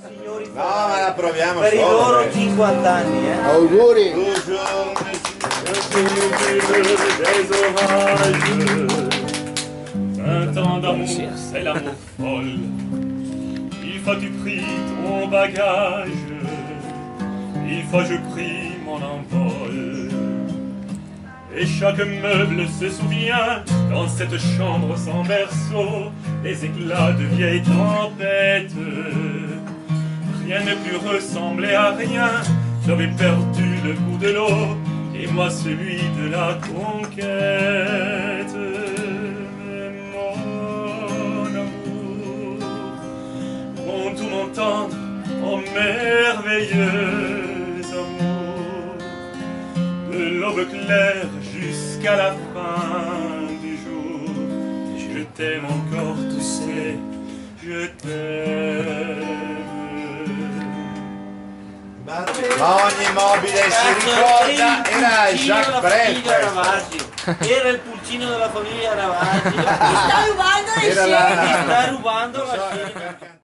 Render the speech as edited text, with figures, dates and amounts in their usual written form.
Signori, No, ma la proviamo per i solo, loro 50 anni, Auguri! Vingt ans d'amour, c'est l'amour folle. Une fois tu pris ton bagage, une fois je pris mon envol. Et chaque meuble se souvient, dans cette chambre sans berceau, les éclats de vieilles tempêtes. Rien ne plus ressemblait à rien, j'avais perdu le goût de l'eau, et moi celui de la conquête. Mais mon amour, vont tout m'entendre, oh merveilleux amour, de l'aube claire jusqu'à la fin du jour. Je t'aime encore, tu sais, je t'aime. Ogni mobile si ricorda, era Jacques Brel. Era il pulcino della famiglia Ravasi. Sta rubando le Era scene! Sta rubando la scena.